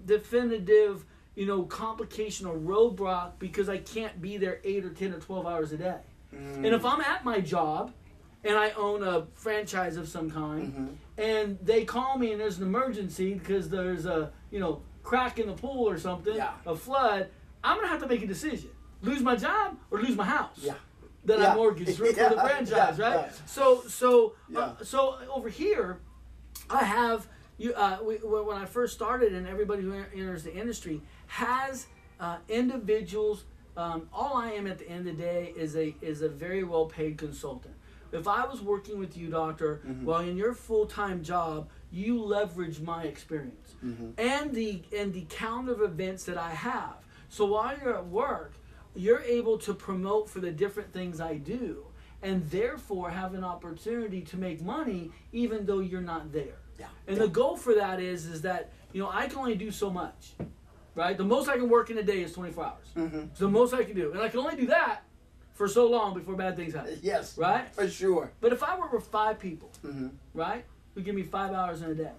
Speaker 2: definitive, complication or roadblock because I can't be there 8 or 10 or 12 hours a day. And if I'm at my job and I own a franchise of some kind and they call me and there's an emergency because there's a, crack in the pool or something, a flood, I'm going to have to make a decision. Lose my job or lose my house. That I mortgaged for the franchise, right? So over here, I have When I first started, and everybody who enters the industry has individuals. All I am at the end of the day is a very well paid consultant. If I was working with you, doctor, well, in your full-time job, you leverage my experience and the count of events that I have. So while you're at work, you're able to promote for the different things I do, and therefore have an opportunity to make money even though you're not there.
Speaker 1: Yeah.
Speaker 2: And the goal for that is that, you know, I can only do so much, right? The most I can work in a day is 24 hours. It's the most I can do. And I can only do that for so long before bad things happen.
Speaker 1: Yes.
Speaker 2: Right?
Speaker 1: For sure.
Speaker 2: But if I work with 5 people, right, who give me 5 hours in a day,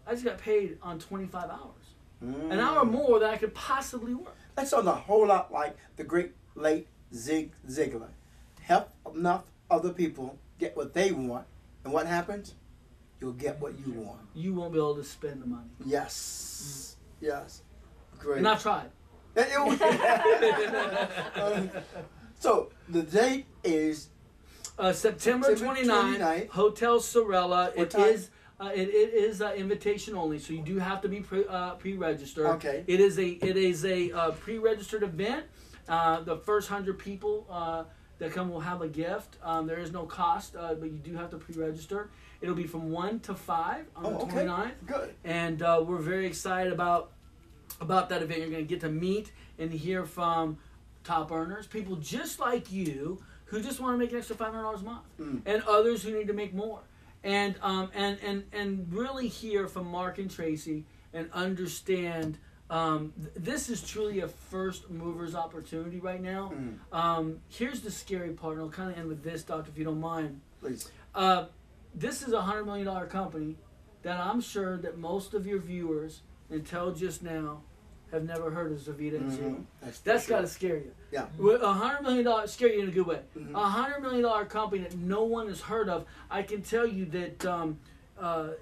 Speaker 2: I just got paid on 25 hours. An hour more than I could possibly work.
Speaker 1: That sounds a whole lot like the great late Zig Ziglar. Help enough other people get what they want, and what happens? You'll get what you want.
Speaker 2: You won't be able to spend the money.
Speaker 1: Yes. Yes. Great.
Speaker 2: And I've tried.
Speaker 1: So the date is
Speaker 2: September 29th, Hotel Sorella. It is invitation only, so you do have to be pre-registered.
Speaker 1: Okay.
Speaker 2: It is a pre-registered event. The first 100 people that come will have a gift. There is no cost, but you do have to pre-register. It'll be from 1 to 5 on the 29th.
Speaker 1: Good.
Speaker 2: And we're very excited about that event. You're going to get to meet and hear from top earners, people just like you who just want to make an extra $500 a month, and others who need to make more, and really hear from Mark and Tracy and understand this is truly a first mover's opportunity right now. Here's the scary part, and I'll kind of end with this, Doctor, if you don't mind.
Speaker 1: Please.
Speaker 2: This is a $100 million company that I'm sure that most of your viewers until just now have never heard of Zurvita and Zeal. That's got to scare you.
Speaker 1: Yeah.
Speaker 2: $100 million, scare you in a good way. $100 million company that no one has heard of. I can tell you that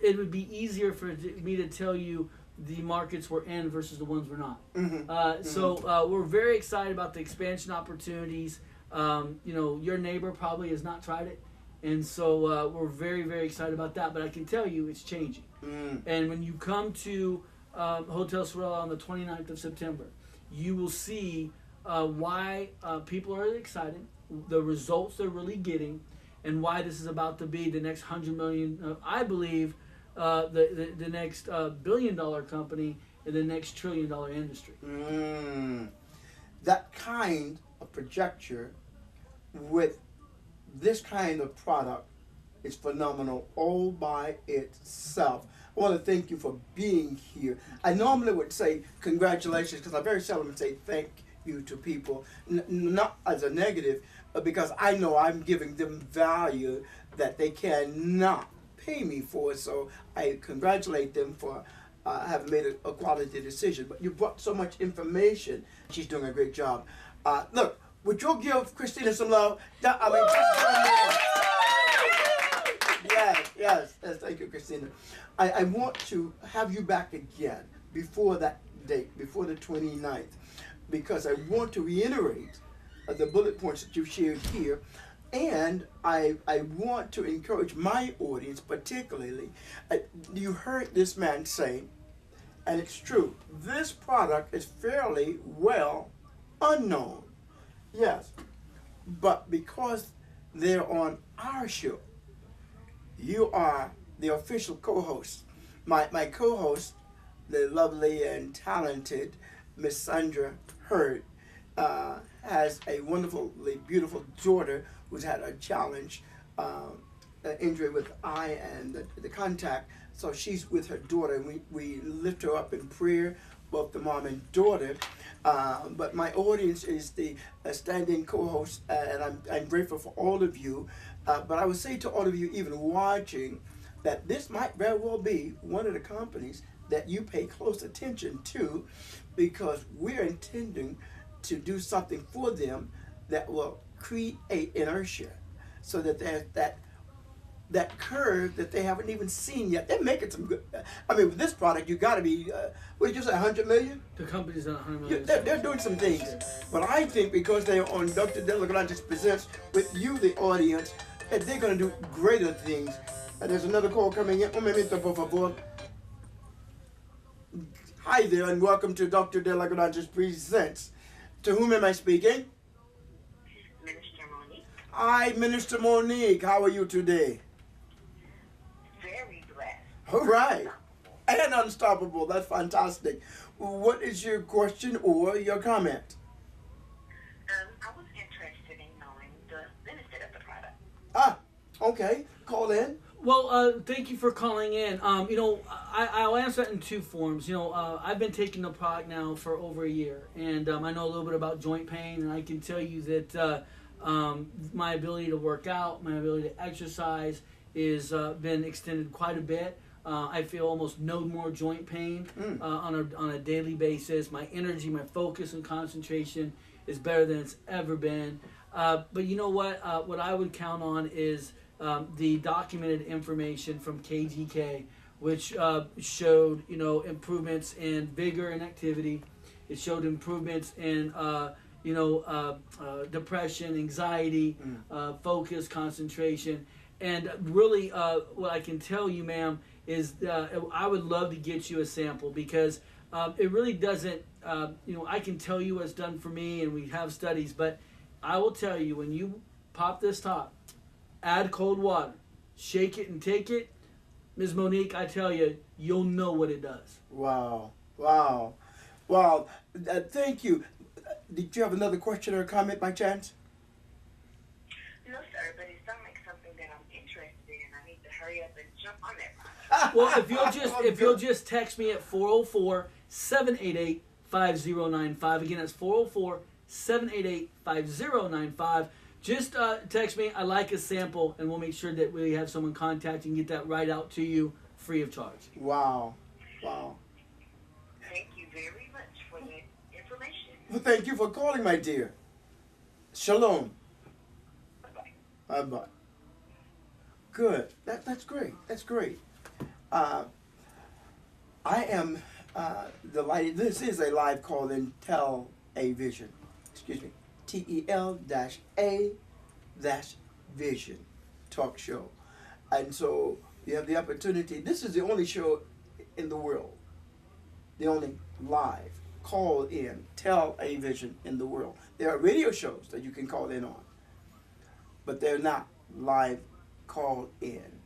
Speaker 2: it would be easier for me to tell you the markets we're in versus the ones we're not. So we're very excited about the expansion opportunities. You know, your neighbor probably has not tried it. And so we're very, very excited about that. But I can tell you it's changing. And when you come to Hotel Sorella on the 29th of September, you will see why people are excited, the results they're really getting, and why this is about to be the next 100 million, I believe, the next billion-dollar company in the next trillion-dollar industry.
Speaker 1: That kind of projector with this kind of product is phenomenal all by itself. I want to thank you for being here. I normally would say congratulations because I very seldom say thank you to people, not as a negative, but because I know I'm giving them value that they cannot pay me for. So I congratulate them for having made a quality decision. But you brought so much information. She's doing a great job. Look, would you give Christina some love? Yes, thank you, Christina. I want to have you back again before that date, before the 29th, because I want to reiterate the bullet points that you've shared here, and I want to encourage my audience particularly. You heard this man say, and it's true, this product is fairly well unknown. Yes, but because they're on our show, you are the official co-host. My co-host, the lovely and talented Miss Sandra Hurd, has a wonderfully beautiful daughter who's had a challenge, an injury with the eye and the contact. So she's with her daughter, and we lift her up in prayer, both the mom and daughter. But my audience is the standing co-host, and I'm grateful for all of you. But I would say to all of you even watching that this might very well be one of the companies that you pay close attention to, because we're intending to do something for them that will create inertia so that there's that curve that they haven't even seen yet. They're making some good. I mean, with this product, you got to be, what did you say, 100 million?
Speaker 2: The company's at 100 million.
Speaker 1: They're doing some things. But I think because they're on Dr. Delagraentiss Presents with you, the audience, that they're going to do greater things. And there's another call coming in. Un momento, por favor. Hi there, and welcome to Dr. Delagraentiss Presents. To whom am I speaking?
Speaker 7: Minister Monique.
Speaker 1: Hi, Minister Monique. How are you today?
Speaker 7: Very blessed.
Speaker 1: All right. And unstoppable. That's fantastic. What is your question or your comment?
Speaker 7: I was interested in knowing the benefit of the product.
Speaker 1: Ah, okay. Call in.
Speaker 2: Well, thank you for calling in. I'll answer that in two forms. I've been taking the product now for over a year, and I know a little bit about joint pain, and I can tell you that my ability to work out, my ability to exercise is been extended quite a bit. I feel almost no more joint pain on a daily basis. My energy, my focus and concentration is better than it's ever been. But you know what? What I would count on is the documented information from KGK, which showed improvements in vigor and activity. It showed improvements in depression, anxiety, focus, concentration, and really what I can tell you, ma'am, is I would love to get you a sample because it really doesn't. I can tell you what's done for me, and we have studies, but I will tell you when you pop this top. Add cold water, shake it and take it. Ms. Monique, I tell you, you'll know what it does.
Speaker 1: Wow. Thank you. Did you have another question or comment by chance?
Speaker 7: No, sir, but it sounds like something that I'm interested in. I need to hurry up and jump on that product.
Speaker 2: Well, if you'll just text me at 404-788-5095. Again, that's 404-788-5095. Just text me, I like a sample, and we'll make sure that we have someone contact and get that right out to you free of charge.
Speaker 1: Wow.
Speaker 7: Thank you very much for the information.
Speaker 1: Well, thank you for calling, my dear. Shalom.
Speaker 7: Bye-bye.
Speaker 1: Bye. Good. That's great. That's great. I am delighted. This is a live call in Tel-A-Vision. Excuse me. TEL-A-Vision talk show. And so you have the opportunity. This is the only show in the world, the only live call in Tel-A-Vision in the world. There are radio shows that you can call in on, but they're not live call in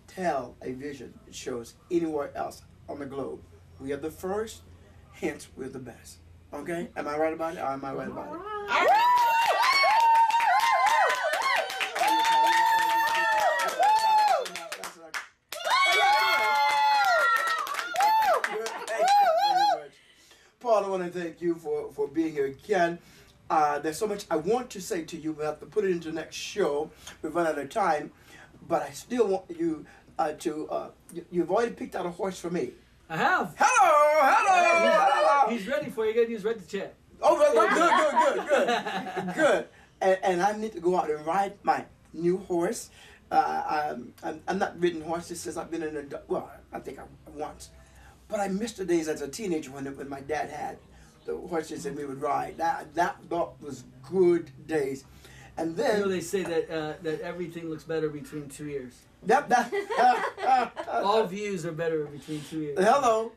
Speaker 1: Tel-A-Vision shows anywhere else on the globe. We are the first, hence we're the best. Okay? Am I right about it? Or am I right about it? Paul, I want to thank you for being here again. There's so much I want to say to you. We have to put it into the next show. We've run out of time. But I still want you you've already picked out a horse for me.
Speaker 2: I have.
Speaker 1: Hello.
Speaker 2: He's ready for you. He's ready to chat.
Speaker 1: Oh, good. And I need to go out and ride my new horse. I'm not ridden horses since I've been I think once. But I missed the days as a teenager when my dad had the horses and we would ride. That was good days. And then
Speaker 2: they say that everything looks better between 2 ears. All views are better between 2 ears.
Speaker 1: Hello.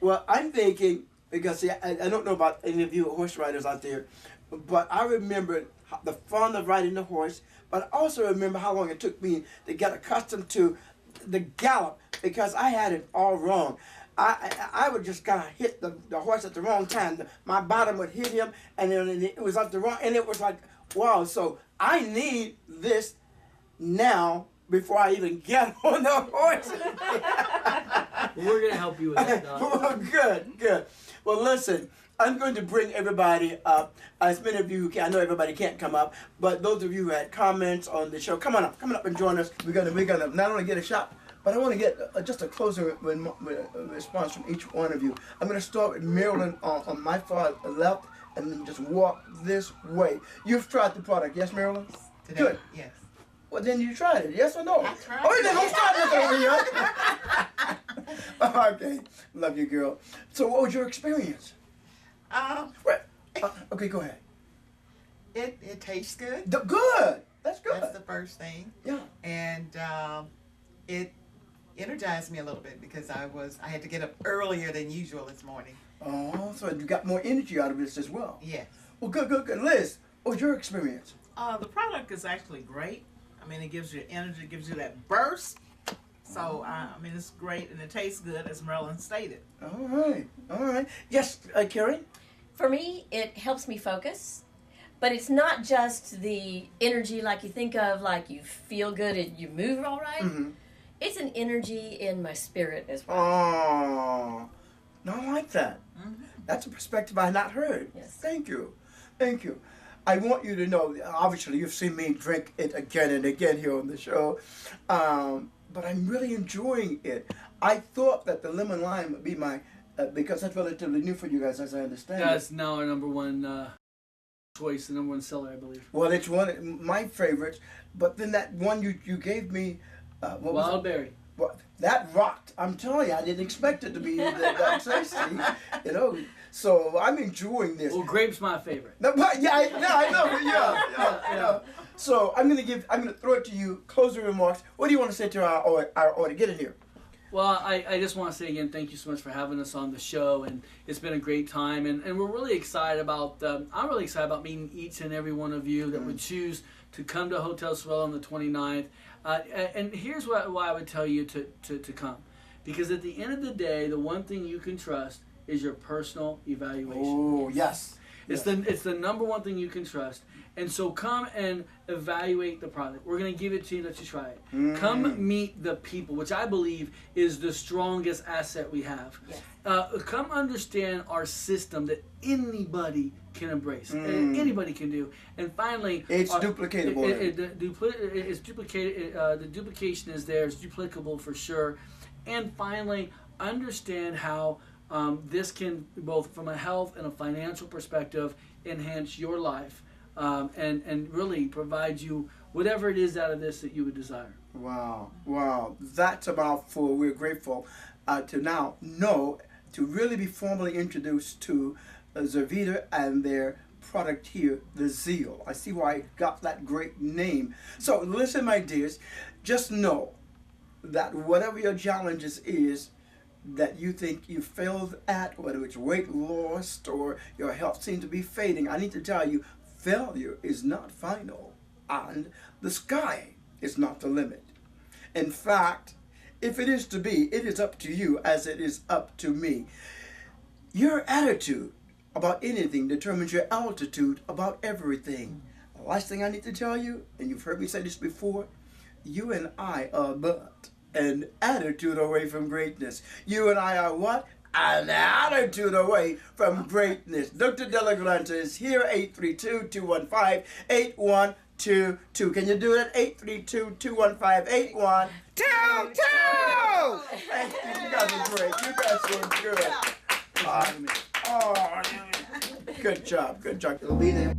Speaker 1: Well, I'm thinking, because see, I don't know about any of you horse riders out there, but I remember the fun of riding the horse, but I also remember how long it took me to get accustomed to the gallop, because I had it all wrong. I would just kind of hit the horse at the wrong time. My bottom would hit him, and then it was at the wrong, and it was like, wow, so I need this now before I even get on the horse.
Speaker 2: We're going to help you with that, Doc.
Speaker 1: Well, good. Well, listen, I'm going to bring everybody up, as many of you who can. I know everybody can't come up, but those of you who had comments on the show, come on up and join us. We're gonna not only get a shot, but I want to get just a closing response from each one of you. I'm going to start with Marilyn on my far left, and then just walk this way. You've tried the product, yes, Marilyn?
Speaker 8: Today,
Speaker 1: good.
Speaker 8: Yes.
Speaker 1: Well, then you tried it, yes or no?
Speaker 8: I tried
Speaker 1: Oh, then don't start this over here. Okay, love you, girl. So, what was your experience? Okay, go ahead.
Speaker 8: It tastes good.
Speaker 1: Good. That's good.
Speaker 8: That's the first thing.
Speaker 1: Yeah.
Speaker 8: And it energized me a little bit because I had to get up earlier than usual this morning.
Speaker 1: Oh, so you got more energy out of this as well.
Speaker 8: Yes.
Speaker 1: Well, good. Liz, what's your experience?
Speaker 4: The product is actually great. I mean, it gives you energy, it gives you that burst. So, I mean, it's great and it tastes good, as Marilyn stated.
Speaker 1: All right. Yes, Karen?
Speaker 3: For me, it helps me focus, but it's not just the energy like you think of, like you feel good and you move all right.
Speaker 1: Mm-hmm.
Speaker 3: It's an energy in my spirit as well.
Speaker 1: Oh, no, I like that.
Speaker 4: Mm-hmm.
Speaker 1: That's a perspective I had not heard.
Speaker 3: Yes.
Speaker 1: Thank you. I want you to know, obviously you've seen me drink it again and again here on the show, but I'm really enjoying it. I thought that the lemon lime would be my, because that's relatively new for you guys, as I understand it.
Speaker 2: That's now our number one choice, the number one seller, I believe.
Speaker 1: Well, it's one of my favorites, but then that one you gave me, what was it?
Speaker 2: Wild berry.
Speaker 1: Well, that rocked. I'm telling you, I didn't expect it to be that tasty. You know, so I'm enjoying this.
Speaker 2: Well, grape's my favorite.
Speaker 1: No, but I know. Yeah. So I'm gonna throw it to you. Closing remarks. What do you want to say to our order? Get in here.
Speaker 2: Well, I just want to say again, thank you so much for having us on the show, and it's been a great time, and we're really excited about, I'm really excited about meeting each and every one of you that would choose to come to Hotel Swell on the 29th. And here's why I would tell you to come. Because at the end of the day, the one thing you can trust is your personal evaluation.
Speaker 1: Oh, yes.
Speaker 2: It's the number one thing you can trust. And so come and evaluate the product. We're going to give it to you, let you try it. Come meet the people, which I believe is the strongest asset we have.
Speaker 3: Yes.
Speaker 2: Come understand our system that anybody can embrace, anybody can do. And finally,
Speaker 1: It's duplicatable.
Speaker 2: It's duplicated. The duplication is there. It's duplicable for sure. And finally, understand how this can, both from a health and a financial perspective, enhance your life and really provide you whatever it is out of this that you would desire.
Speaker 1: Wow. That's a mouthful. We're grateful to now know, to really be formally introduced to Zurvita and their product here, the Zeal. I see why it got that great name. So listen, my dears, just know that whatever your challenges is that you think you failed at, whether it's weight loss or your health seems to be fading, I need to tell you, failure is not final, and the sky is not the limit. In fact, if it is to be, it is up to you as it is up to me. Your attitude about anything determines your altitude about everything. The last thing I need to tell you, and you've heard me say this before, you and I are but an attitude away from greatness. You and I are what? An attitude away from greatness. Dr. Delagraentiss here, 832-215-8122. Can you do it? 832-215-8122. Thank you. You guys are great. You guys were good. Good job. It'll be there.